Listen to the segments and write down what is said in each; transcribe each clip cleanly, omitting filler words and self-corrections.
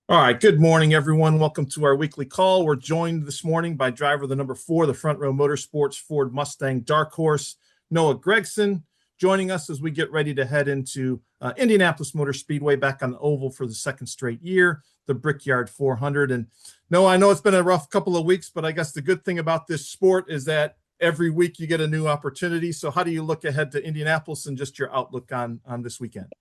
All right, good morning, everyone. Welcome to our weekly call. We're joined this morning by driver the number 4, the Front Row Motorsports Ford Mustang Dark Horse, Noah Gragson, joining us as we get ready to head into Indianapolis Motor Speedway back on the oval for the second straight year, the Brickyard 400. And Noah, I know it's been a rough couple of weeks, but I guess the good thing about this sport is that every week you get a new opportunity. So how do you look ahead to Indianapolis and just your outlook on this weekend?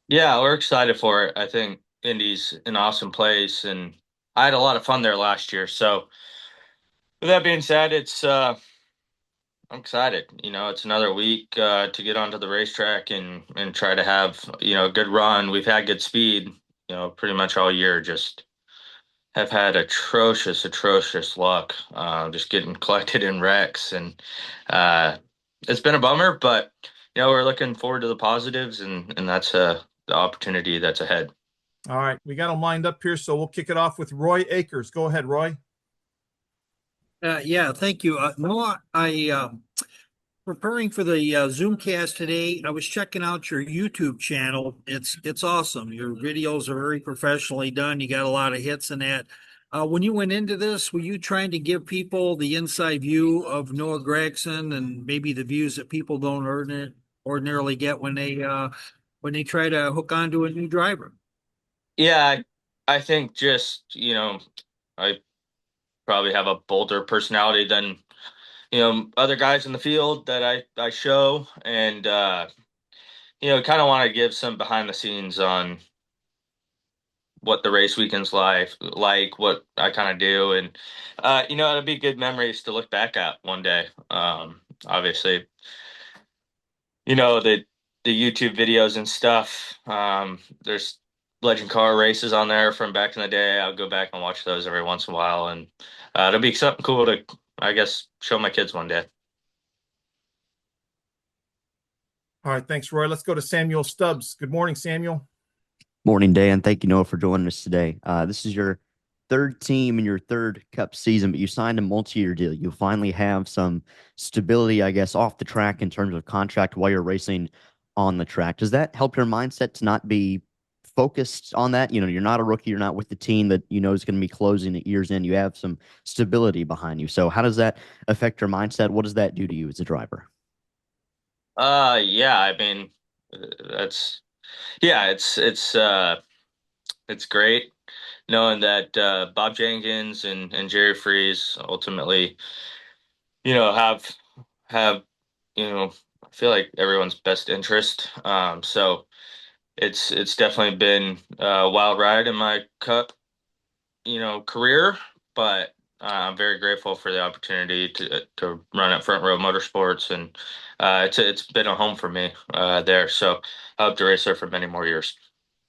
Yeah, we're excited for it. I think Indy's an awesome place, and I had a lot of fun there last year. So, with that being said, I'm excited. It's another week to get onto the racetrack and try to have a good run. We've had good speed, pretty much all year. Just have had atrocious luck. Just getting collected in wrecks, and uh, it's been a bummer. But we're looking forward to the positives, and that's the opportunity that's ahead. All right, we got them lined up here, so we'll kick it off with Roy Akers. Go ahead, Roy. Yeah, thank you. Noah, preparing for the Zoomcast today, I was checking out your YouTube channel. It's awesome. Your videos are very professionally done. You got a lot of hits in that. When you went into this, were you trying to give people the inside view of Noah Gragson and maybe the views that people don't ordinarily get when they try to hook onto a new driver? Yeah, I think just, I probably have a bolder personality than, other guys in the field that I show and kind of want to give some behind the scenes on what the race weekend's like what I kind of do and it'll be good memories to look back at one day. Obviously, the YouTube videos and stuff. There's legend car races on there from back in the day. I'll go back and watch those every once in a while, and it'll be something cool to, I guess, show my kids one day. All right, thanks, Roy. Let's go to Samuel Stubbs. Good morning, Samuel. Morning, Dan. Thank you, Noah, for joining us today. This is your third team in your third Cup season, but you signed a multi-year deal. You finally have some stability, I guess, off the track in terms of contract while you're racing on the track. Does that help your mindset to not be focused on that? You're not a rookie. You're not with the team that is going to be closing at year's end. You have some stability behind you. So how does that affect your mindset? What does that do to you as a driver? Yeah, I mean, that's yeah, it's great knowing that Bob Jenkins and Jerry Freeze ultimately, have I feel like everyone's best interest. So it's definitely been a wild ride in my cup, career, but I'm very grateful for the opportunity to run at Front Row Motorsports, and it's been a home for me there. So I hope to race there for many more years.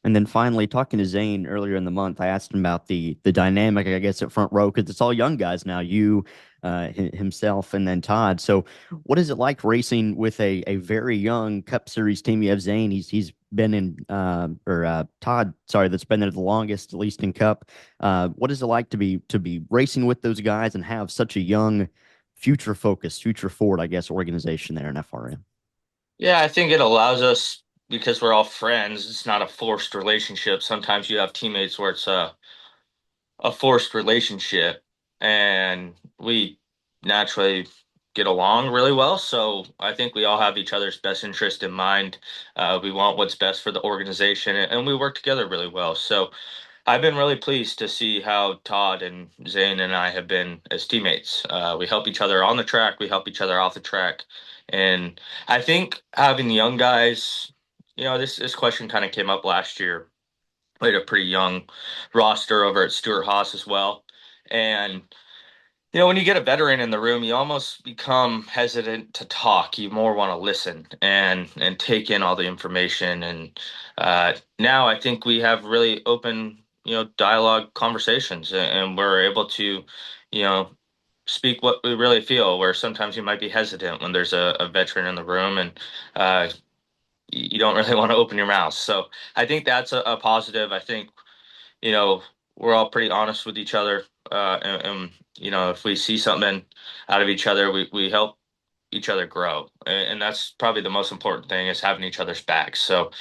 And then finally, talking to Zane earlier in the month, I asked him about the dynamic, I guess, at front row because it's all young guys now. You, himself, and then Todd. So, what is it like racing with a very young Cup Series team? You have Zane. He's been in or Todd, sorry, that's been there the longest, at least in Cup. What is it like to be racing with those guys and have such a young, future focused, future forward, I guess, organization there in FRM? Yeah, I think it allows us because we're all friends. It's not a forced relationship. Sometimes you have teammates where it's a forced relationship, and we naturally get along really well. So I think we all have each other's best interest in mind. We want what's best for the organization, and we work together really well. So I've been really pleased to see how Todd and Zane and I have been as teammates. We help each other on the track, we help each other off the track, and I think having young guys, this question kind of came up last year. We had a pretty young roster over at Stuart Haas as well. And, when you get a veteran in the room, you almost become hesitant to talk. You more want to listen and take in all the information. And now I think we have really open, dialogue conversations, and we're able to, you know, speak what we really feel, where sometimes you might be hesitant when there's a veteran in the room and uh, you don't really want to open your mouth. So I think that's a positive. I think you know, we're all pretty honest with each other. And if we see something out of each other, we help. each other grow, and that's probably the most important thing, is having each other's backs. So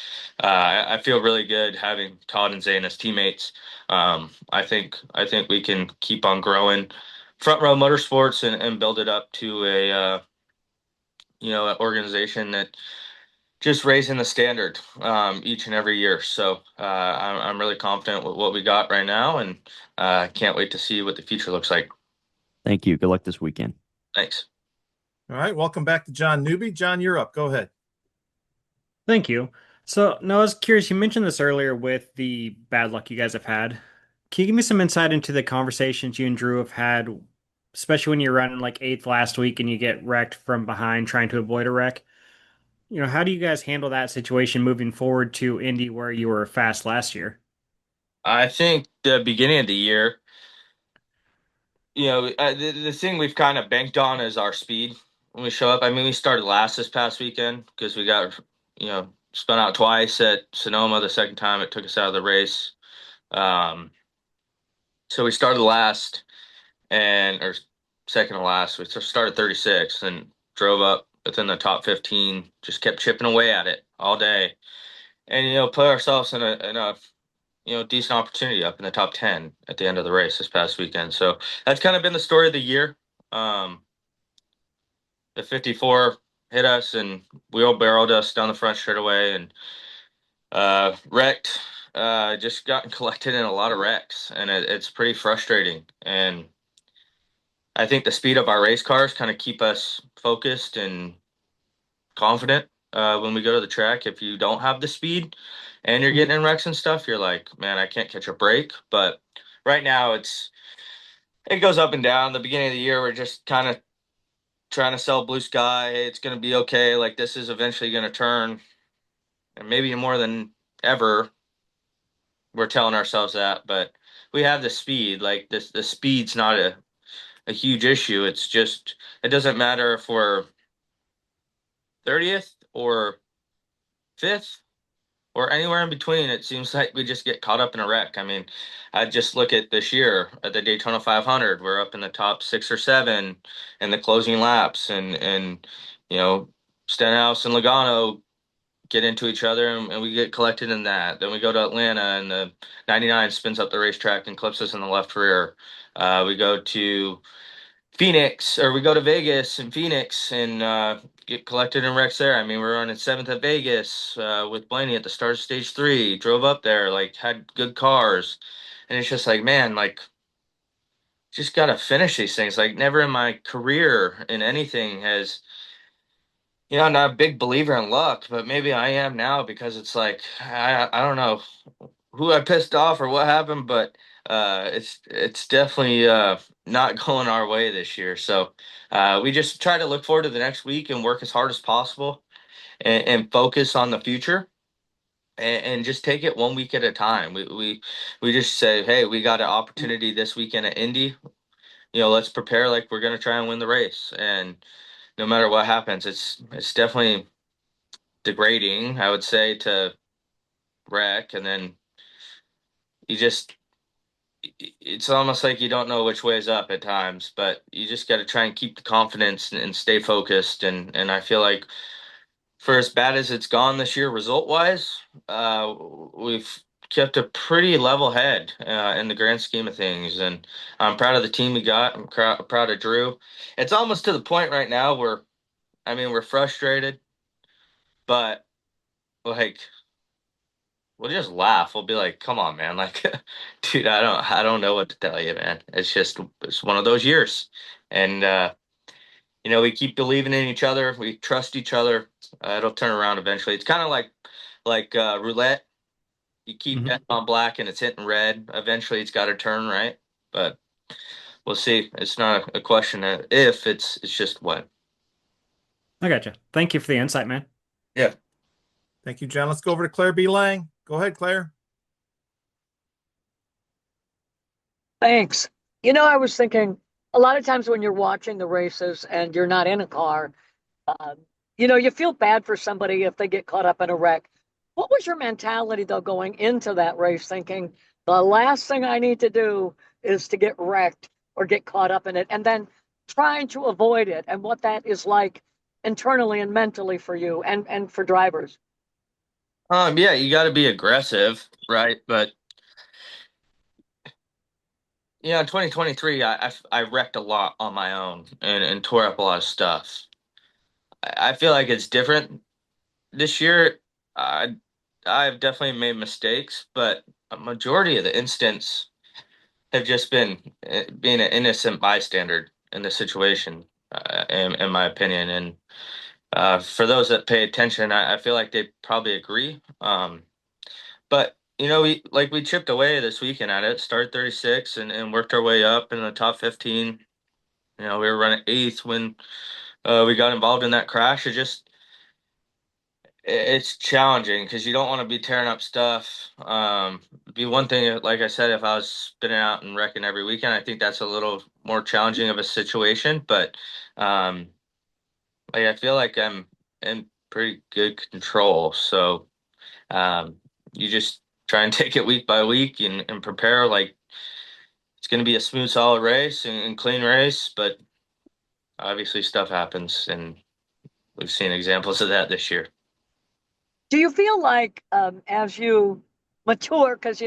I feel really good having Todd and Zane as teammates. I think we can keep on growing Front Row Motorsports and build it up to a an organization that just raising the standard each and every year. So I'm really confident with what we got right now, and can't wait to see what the future looks like. Thank you. Good luck this weekend. Thanks. All right, welcome back to John Newby. John, you're up. Go ahead. Thank you. So, now I was curious, you mentioned this earlier with the bad luck you guys have had. Can you give me some insight into the conversations you and Drew have had, especially when you're running like eighth last week and you get wrecked from behind trying to avoid a wreck? How do you guys handle that situation moving forward to Indy where you were fast last year? I think the beginning of the year, the thing we've kind of banked on is our speed when we show up. I mean, we started last this past weekend because we got, spun out twice at Sonoma. The second time it took us out of the race. Um, so we started last or second to last. We started 36 and drove up within the top 15, just kept chipping away at it all day. And, put ourselves in a decent opportunity up in the top 10 at the end of the race this past weekend. So that's kind of been the story of the year. The 54 hit us and wheelbarrowed us down the front straightaway and wrecked. Just gotten collected in a lot of wrecks, and it's pretty frustrating. And I think the speed of our race cars kind of keep us focused and confident when we go to the track. If you don't have the speed and you're getting in wrecks and stuff, you're like, man, I can't catch a break. But right now it goes up and down. The beginning of the year, we're just kind of trying to sell blue sky. Hey, it's going to be okay. Like, this is eventually going to turn. And maybe more than ever, we're telling ourselves that. But we have the speed. Like, the speed's not a huge issue. It's just, it doesn't matter if we're 30th or 5th or anywhere in between. It seems like we just get caught up in a wreck. I mean, I just look at this year at the Daytona 500. We're up in the top 6 or 7 in the closing laps, and Stenhouse and Logano get into each other, and we get collected in that. Then we go to Atlanta, and the 99 spins up the racetrack and clips us in the left rear. We go to Phoenix, or we go to Vegas and Phoenix, and get collected in wrecks there. I mean, we're running 7th at Vegas with Blaney at the start of stage 3. Drove up there, like, had good cars, and it's just like, man, like, just gotta finish these things. Like, never in my career in anything has, I'm not a big believer in luck, but maybe I am now, because it's like, I don't know who I pissed off or what happened, but it's definitely not going our way this year. So we just try to look forward to the next week and work as hard as possible, and focus on the future, and just take it one week at a time. We just say, hey, we got an opportunity this weekend at Indy. Let's prepare like we're going to try and win the race. And no matter what happens, it's definitely degrading, I would say, to wreck, and then it's almost like you don't know which way is up at times, but you just got to try and keep the confidence and stay focused. And I feel like, for as bad as it's gone this year, result wise, we've kept a pretty level head in the grand scheme of things. And I'm proud of the team we got. I'm proud of Drew. It's almost to the point right now where, I mean, we're frustrated, but like, we'll just laugh. We'll be like, come on, man. Like, dude, I don't know what to tell you, man. It's one of those years. And, we keep believing in each other. We trust each other. It'll turn around eventually. It's kind of like roulette. You keep betting on black and it's hitting red. Eventually it's got to turn, right? But we'll see. It's not a question of if, it's just when. I gotcha. Thank you for the insight, man. Yeah. Thank you, John. Let's go over to Claire B. Lang. Go ahead, Claire. Thanks. I was thinking a lot of times when you're watching the races and you're not in a car, you feel bad for somebody if they get caught up in a wreck. What was your mentality, though, going into that race, thinking the last thing I need to do is to get wrecked or get caught up in it, and then trying to avoid it, and what that is like internally and mentally for you and for drivers? Yeah, you got to be aggressive, right? But in 2023, I wrecked a lot on my own and tore up a lot of stuff. I feel like it's different this year. I I've definitely made mistakes, but a majority of the incidents have just been being an innocent bystander in the situation, in my opinion. And for those that pay attention, I feel like they probably agree. But we chipped away this weekend at it, started 36 and worked our way up in the top 15. We were running eighth when we got involved in that crash. It's challenging because you don't want to be tearing up stuff. Be one thing, like I said, if I was spinning out and wrecking every weekend, I think that's a little more challenging of a situation. But um, I feel like I'm in pretty good control. So you just try and take it week by week and prepare like it's going to be a smooth, solid race and clean race. But obviously, stuff happens, and we've seen examples of that this year. Do you feel like as you mature, because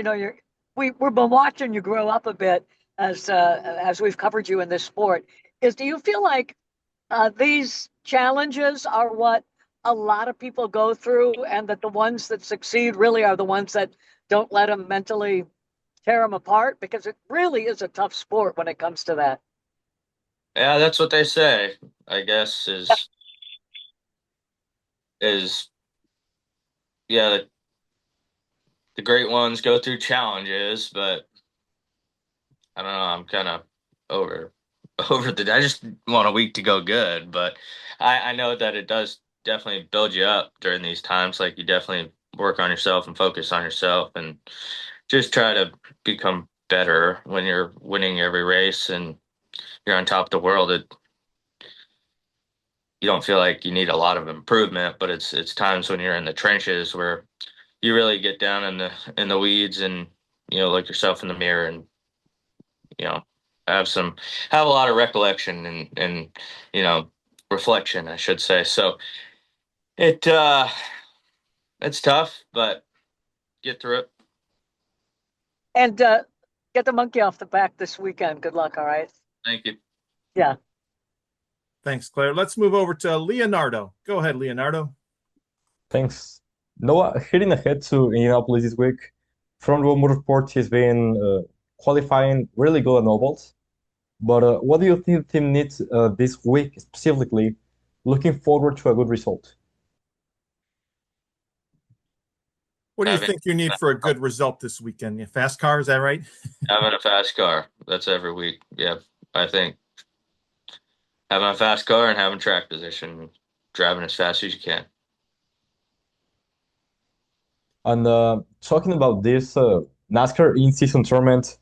we've been watching you grow up a bit as we've covered you in this sport, do you feel like these challenges are what a lot of people go through, and that the ones that succeed really are the ones that don't let them mentally tear them apart? Because it really is a tough sport when it comes to that. Yeah, that's what they say, I guess, is yeah, the great ones go through challenges, but I don't know, I'm kind of over I just want a week to go good, but I know that it does definitely build you up during these times. Like you definitely work on yourself and focus on yourself and just try to become better when you're winning every race and you're on top of the world. You don't feel like you need a lot of improvement, but it's times when you're in the trenches where you really get down in the weeds and look yourself in the mirror and you know have a lot of recollection and reflection, I should say. So it it's tough, but get through it. And get the monkey off the back this weekend. Good luck, all right? Thank you. Yeah. Thanks, Claire. Let's move over to Leonardo. Go ahead, Leonardo. Thanks. Noah, heading ahead to Indianapolis this week, Front Row Motorsports has been qualifying really good at ovals. But what do you think the team needs this week specifically, looking forward to a good result? What do you Having think you need for a good result this weekend? A fast car, is that right? having a fast car. That's every week. Yeah, I think having a fast car and having track position, driving as fast as you can. And talking about this NASCAR in-season tournament,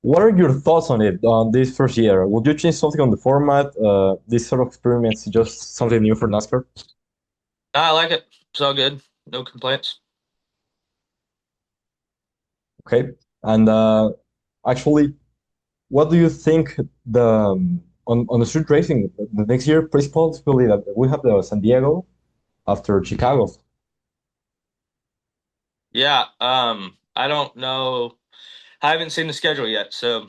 what are your thoughts on it on this first year? Would you change something on the format? This sort of experiments just something new for NASCAR? I like it. It's all good. No complaints. Okay. And actually, what do you think on the street racing the next year? Pretty possibly that we have the San Diego after Chicago. Yeah, I don't know. I haven't seen the schedule yet, so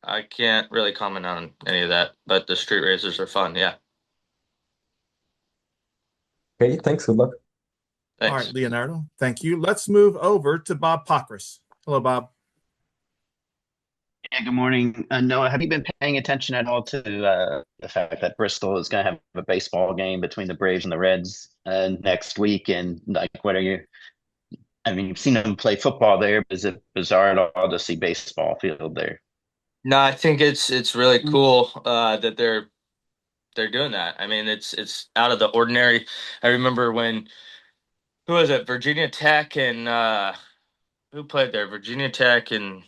I can't really comment on any of that. But the street races are fun. Yeah, Okay, thanks. Good luck. All thanks. right, Leonardo. Thank you. Let's move over to Bob Pockris. Hello, Bob. Yeah, good morning. Noah, have you been paying attention at all to the fact that Bristol is going to have a baseball game between the Braves and the Reds next week? And like, what are you? I mean, you've seen them play football there, but is it bizarre at all to see baseball field there? No, I think it's really cool that they're doing that. I mean, it's out of the ordinary. I remember when who was it? Virginia Tech and who played there? Virginia Tech and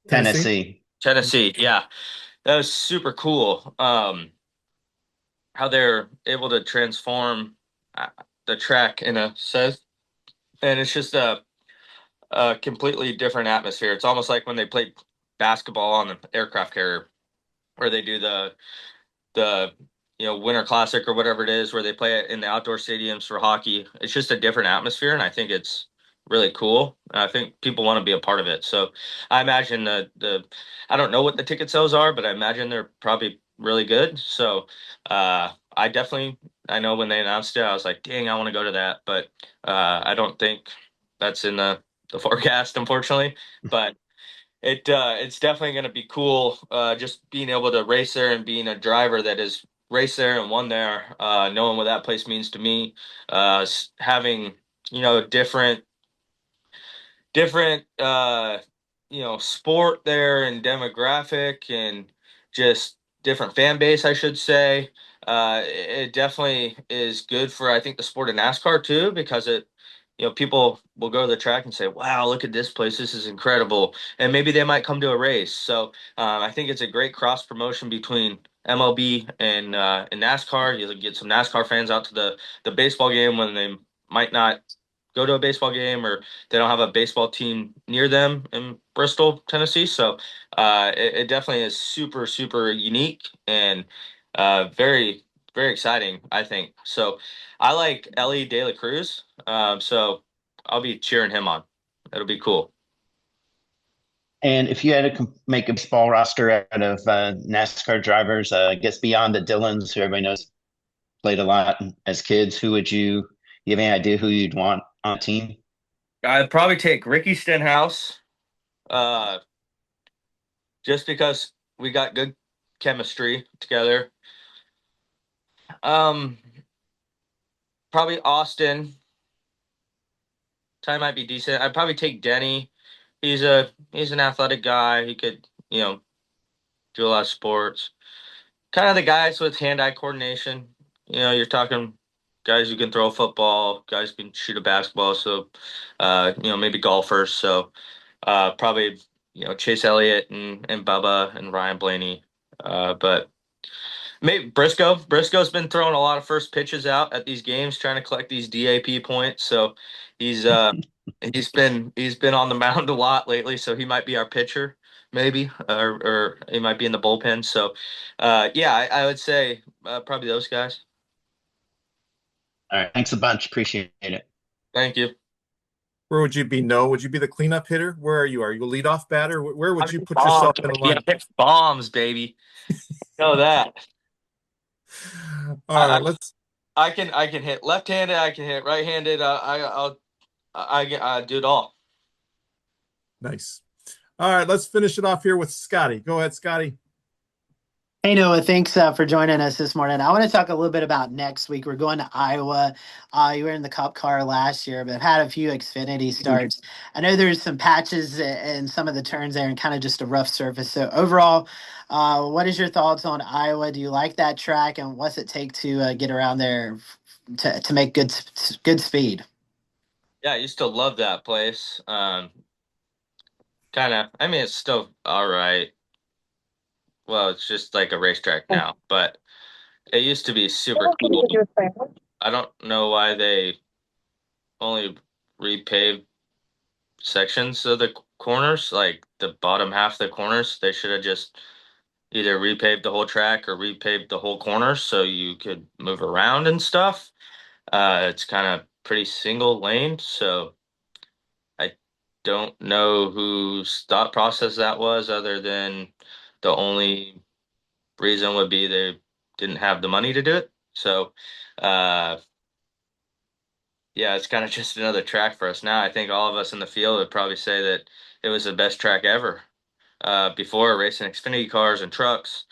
Tennessee. Tennessee. Yeah, that was super cool. How they're able to transform the track in a sense, and it's just a completely different atmosphere. It's almost like when they play basketball on the aircraft carrier, where they do the Winter Classic or whatever it is, where they play it in the outdoor stadiums for hockey. It's just a different atmosphere, and I think it's really cool. And I think people want to be a part of it. So I imagine I don't know what the ticket sales are, but I imagine they're probably really good. So I know when they announced it, I was like, dang, I want to go to that. But I don't think that's in the forecast, unfortunately. But it's definitely going to be cool, just being able to race there and being a driver that has raced there and won there, knowing what that place means to me, having different sport there and demographic and just different fan base, I should say. It definitely is good for, I think, the sport of NASCAR too, because people will go to the track and say, wow, look at this place, this is incredible, and maybe they might come to a race. So I think it's a great cross promotion between MLB and NASCAR. You'll get some NASCAR fans out to the baseball game when they might not go to a baseball game, or they don't have a baseball team near them in Bristol, Tennessee. So it definitely is super, super unique and very, very exciting, I think. So I like Ellie De La Cruz. So I'll be cheering him on. It'll be cool. And if you had to make a baseball roster out of NASCAR drivers, I guess beyond the Dylans, who everybody knows played a lot as kids, you have any idea who you'd want on a team? I'd probably take Ricky Stenhouse, uh, just because we got good chemistry together. Um, Probably Austin. Ty might be decent. I'd probably take Denny. He's an athletic guy. He could, do a lot of sports. Kind of the guys with hand-eye coordination. You're talking guys who can throw a football, guys who can shoot a basketball. So, maybe golfers. So, probably, Chase Elliott and Bubba and Ryan Blaney. But maybe Briscoe. Briscoe's been throwing a lot of first pitches out at these games, trying to collect these DAP points. So he's he's been on the mound a lot lately. So he might be our pitcher, maybe, or he might be in the bullpen. So, yeah, I would say probably those guys. All right, thanks a bunch. Appreciate it. Thank you. Where would you be? No, would you be the cleanup hitter? Where are you? Are you a leadoff batter? Where would you put yourself in the Yeah, line? hit bombs, baby. Know that. All right, let's. I can hit left-handed. I can hit right-handed. I do it all. Nice. All right, let's finish it off here with Scotty. Go ahead, Scotty. Hey, Noah, thanks for joining us this morning. I want to talk a little bit about next week. We're going to Iowa. You were in the Cup car last year, but had a few Xfinity starts. I know there's some patches and some of the turns there and kind of just a rough surface. So overall, what is your thoughts on Iowa? Do you like that track, and what's it take to get around there to make good speed? Yeah, I used to love that place. It's still all right. Well, it's just like a racetrack now, but it used to be super cool. I don't know why they only repaved sections of the corners, like the bottom half of the corners. They should have just either repaved the whole track or repaved the whole corner so you could move around and stuff. It's kind of pretty single lane, so I don't know whose thought process that was, other than the only reason would be they didn't have the money to do it. So, yeah, it's kind of just another track for us now. I think all of us in the field would probably say that it was the best track ever. Before racing Xfinity cars and trucks,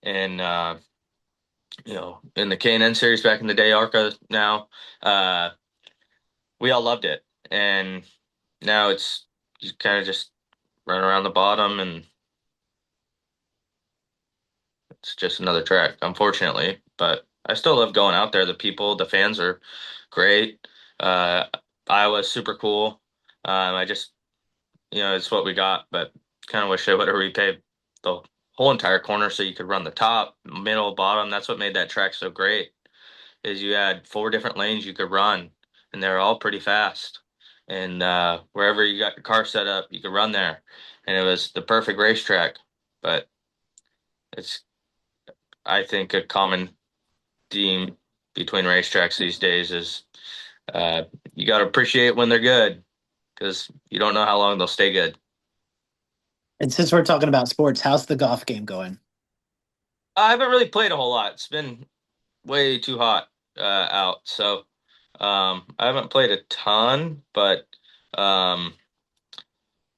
and in the K&N series back in the day, ARCA now, we all loved it. And now it's you kind of just run around the bottom, and it's just another track, unfortunately. But I still love going out there. The fans are great. Uh, Iowa's super cool. I just, it's what we got, but kind of wish they would have repaved the whole entire corner so you could run the top, middle, bottom. That's what made that track so great, is you had 4 different lanes you could run, and they're all pretty fast. And wherever you got your car set up, you could run there. And it was the perfect racetrack. But it's, I think, a common theme between racetracks these days is you got to appreciate when they're good because you don't know how long they'll stay good. And since we're talking about sports, how's the golf game going? I haven't really played a whole lot. It's been way too hot out, so I haven't played a ton, but I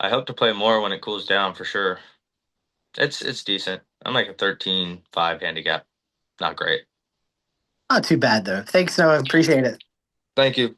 hope to play more when it cools down for sure. It's decent. I'm like a 13.5 handicap. Not great. Not too bad though. Thanks, Noah. Appreciate it. Thank you.